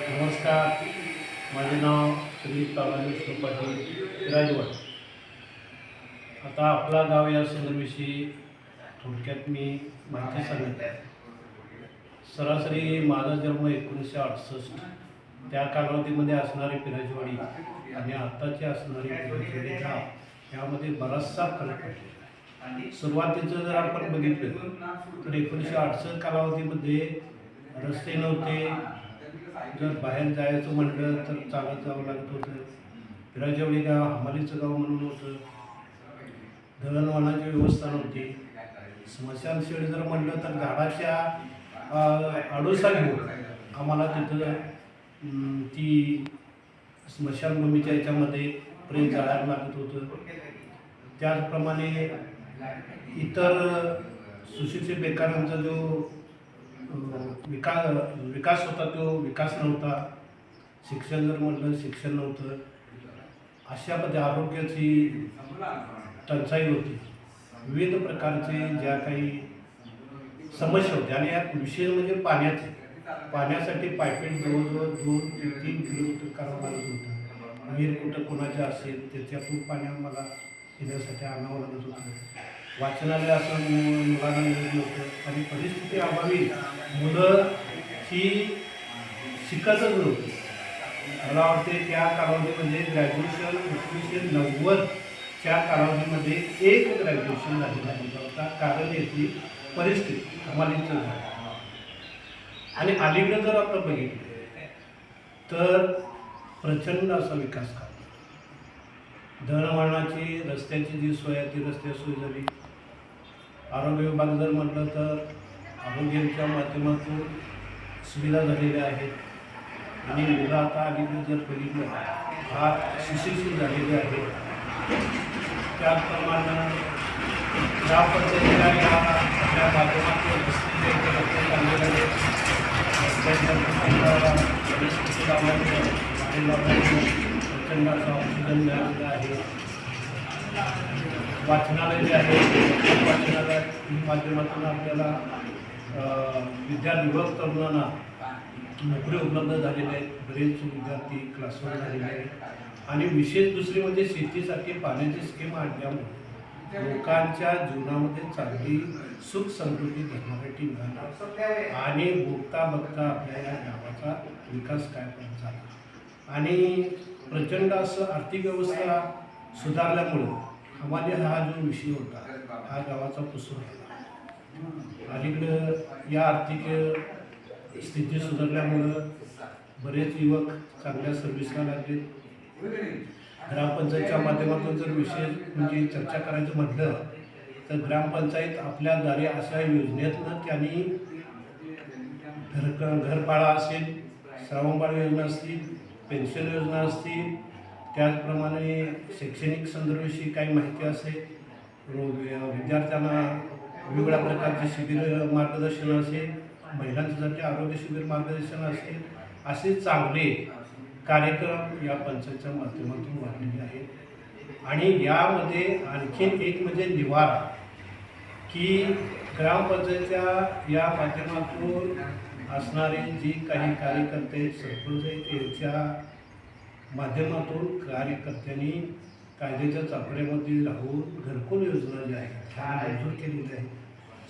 नमस्कार. माझे नाव श्री तानाजी पाटील राजवाड. आता आपला गाव या संदर्भाविषयी थोडक्यात मी माहिती सांगत आहे. सरासरी माझा जन्म 1968, त्या कालावधीमध्ये असणारी पिराजवाडी आणि आत्ताची असणारी पिराजवाडी गाव यामध्ये बराचसा फरक पडलेला आहे. सुरुवातीचं जर आपण बघितलं तर 1968 कालावधीमध्ये रस्ते नव्हते. जर बाहेर जायचं म्हटलं तर चालत जावं लागत होतं. पिराजवाडी गाव हमालीचं गाव म्हणून होतं. दळणवळणाची व्यवस्था नव्हती. स्मशानशेड जर म्हटलं तर झाडाच्या आडोसा घेऊन आम्हाला तिथं ती स्मशानभूमीच्या याच्यामध्ये प्रेम जाळायला लागत होतं. त्याचप्रमाणे इतर सुशिक्षित बेकारांचा जो विकास होता तो विकास नव्हता. शिक्षण जर म्हटलं शिक्षण नव्हतं. अशा पद्धती आरोग्याची टंचाई होती. विविध प्रकारचे ज्या काही समस्या होत्या आणि यात विशेष म्हणजे पाण्यासाठी पायपेट जवळजवळ 2 ते 3 किलोमीटर करावं लागत होतं. विहीर कुठं कोणाच्या असेल त्याच्यातून पाणी आम्हाला पिण्यासाठी आणावं लागत होतं. वाचनालय असं मुलांना मिळत नव्हतं आणि परिस्थिती अभावी मुलं ही शिकतच नव्हती. मला वाटते त्या कालावधीमध्ये ग्रॅज्युएशन 1990च्या कालावधीमध्ये एक ग्रॅज्युएशन झालेला होता. कारण याची परिस्थिती हमालीचं झालं. आणि अलीकडे जर आपण बघितलं तर प्रचंड असा विकास झाला. दळणवळणाची रस्त्याची जी सोय आहे ती रस्ते सोय झाली. आरोग्य विभाग जर म्हटलं तर आरोग्याच्या माध्यमातून सुविधा झालेल्या आहेत आणि मुलं आता अलीकडे जर बघितलं हा सुशिक्षित झालेले आहेत. त्याचप्रमाणे ग्रामपंचायतीला या आपल्या माध्यमातून प्रचंड असा ऑक्सिजन मिळालेला आहे. वाचनालय जे आहे वाचनालय माध्यमातून आपल्याला विद्यार्थी युवक तरुणांना नोकरी उपलब्ध झालेल्या आहेत. बरेच विद्यार्थी क्लासवर झालेले आहेत आणि विशेष दुसरी म्हणजे शेतीसाठी पाण्याची स्कीम आणल्यामुळे लोकांच्या जीवनामध्ये चांगली सुख समृद्धी धरण्यासाठी मिळाली आणि बघता बघता आपल्या या गावाचा विकास काय पण झाला आणि प्रचंड असं आर्थिक व्यवस्था सुधारल्यामुळं आम्हाला हा जो विषय होता हा गावाचा पुसून गेला. अलीकडं या आर्थिक स्थिती सुधारल्यामुळं बरेच युवक चांगल्या सर्व्हिसला लागले. ग्रामपंचायतच्या माध्यमातून जर विषय म्हणजे चर्चा करायचं म्हटलं तर ग्रामपंचायत आपल्या दारी अशा योजनेतनं त्यांनी घरपाळा असेल, श्रावणबाळ योजना असतील, पेन्शन योजना असतील, त्याचप्रमाणे शैक्षणिक संदर्भाविषयी काही माहिती असेल, विद्यार्थ्यांना वेगवेगळ्या प्रकारचे शिबिर मार्गदर्शन असेल, महिलांसाठी आरोग्य शिबिर मार्गदर्शन असेल, असे चांगले कार्यक्रम या पंचायतच्या माध्यमातून वाढलेले आहेत. आणि यामध्ये आणखीन एक म्हणजे निवारा की ग्रामपंचायतच्या या माध्यमातून असणारे जी काही कार्यकर्ते सरपंच आहेत यांच्या माध्यमातून कार्यकर्त्यांनी कायद्याच्या चाकऱ्यामध्ये राहून घरकुल योजना जी आहे ह्या मंजूर केलेली आहे.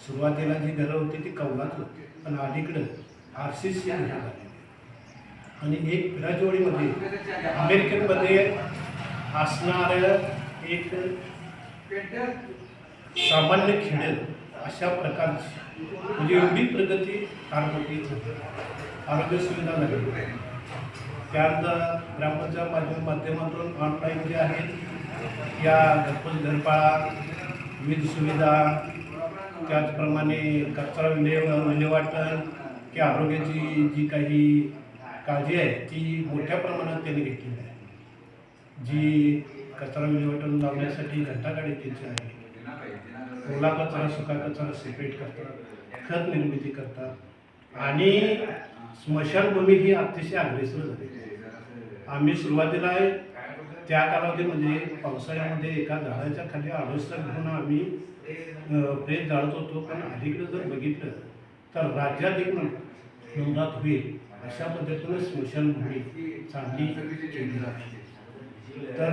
सुरुवातीला जी घरं होती ती कौलात होती पण अलीकडं RCC घरं झालेली. आणि एक पिराजवाडीमध्ये अमेरिकेमध्ये असणारं एक सामान्य खेडे अशा प्रकारची म्हणजे एवढी प्रगती फार मोठी होती. आरोग्य सुविधा झाली. त्यानंतर ग्रामपंचायत माध्यमातून ऑनलाईन जे आहेत या घरपाळा विविध सुविधा त्याचप्रमाणे कचरा विल्हेवाटन की आरोग्याची जी काही काळजी आहे ती मोठ्या प्रमाणात त्यांनी घेतलेली आहे. जी कचरा विल्हेवाटन लावण्यासाठी घंटागाडी त्यांची आहे. ओला कचरा सुका कचरा सेपरेट करतात, खत निर्मिती करतात आणि स्मशानभूमी ही अतिशय अग्रेसर झाली. आम्ही सुरुवातीला त्या कालावधीमध्ये पावसाळ्यामध्ये एका झाडाच्या खाली आडोसा घेऊन आम्ही प्रेत जाळत होतो. पण अलीकडे जर बघितलं तर राज्यात एक नोंदात होईल अशा पद्धतीनं स्मशानभूमी चांगली केली आहे. तर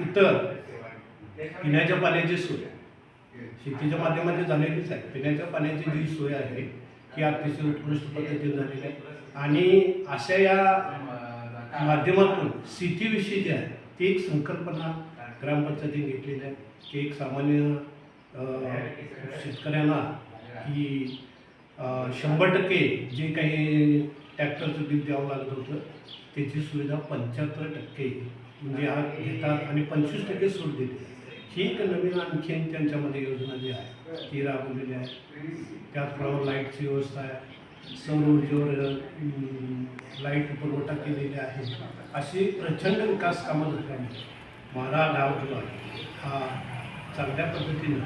इतर पिण्याच्या पाण्याची सोय शेतीच्या माध्यमातून झालेलीच आहे. पिण्याच्या पाण्याची जी सोय आहे ही अतिशय उत्कृष्ट पद्धतीने झालेली आहे. आणि अशा या माध्यमातून शेतीविषयी जे आहे ती एक संकल्पना ग्रामपंचायतीने घेतलेली आहे की एक सामान्य शेतकऱ्यांना की 100% जे काही ट्रॅक्टरचं बिल द्यावं लागत होतं त्याची सुविधा 75% म्हणजे आज घेतात आणि 25% सूट देते. ही एक नवीन आणखीन त्यांच्यामध्ये योजना जी आहे ती राबवलेली आहे. त्याचप्रमाणे लाईटची व्यवस्था आहे, सौर ऊर्जेवर लाईट पुरवठा केलेला आहे. अशी प्रचंड विकास कामं झाल्यामुळे मारा गाव हा चांगल्या पद्धतीनं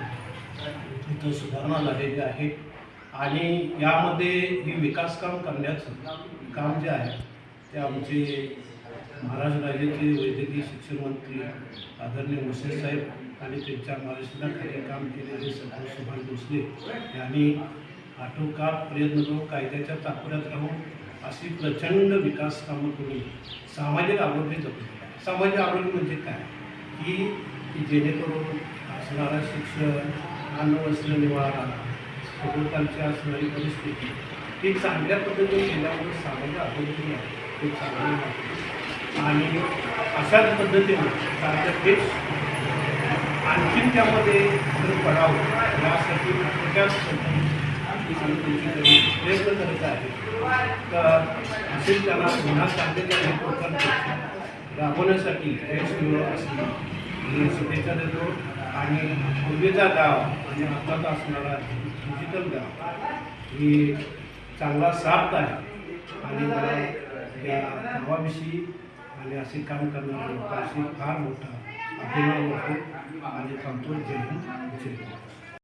इथं सुधारणा झालेली आहे. आणि यामध्ये हे विकास काम करण्याचं काम जे आहे ते आमचे महाराष्ट्र राज्याचे वैद्यकीय शिक्षण मंत्री आदरणीय मुसे साहेब आणि त्यांच्या मार्गदर्शनाखाली काम केलेले सचिव सुभाष भोसले यांनी आटोकाट प्रयत्न करून कायद्याच्या चाकोऱ्यात राहून अशी प्रचंड विकास कामं करून सामाजिक आरोग्य जपले. सामाजिक आरोग्य म्हणजे काय की जेणेकरून असणारा शिक्षण, अन्न, वस्त्र, निवारा, सभोवतालची असणारी परिस्थिती ती चांगल्या पद्धतीने केल्यामुळे सामाजिक आरोग्य ते चांगले वाटते. आणि अशाच पद्धतीने चांगल्या देश आणखीन त्यामध्ये जर पडावं यासाठी त्याच प्रयत्न करत आहे. तर असेल त्यांना पुन्हा चांगल्या लोकांना राबवण्यासाठी शुभेच्छा देतो. आणि पूर्वीचा गाव आणि आताचा असणारा डिजिटल गाव ही चांगला साथ आहे. आणि मला या गावाविषयी आणि असे काम करणाऱ्या लोकांशी फार मोठा अभिमान होतो आणि थांबतो. जय हिंद, जय भारत.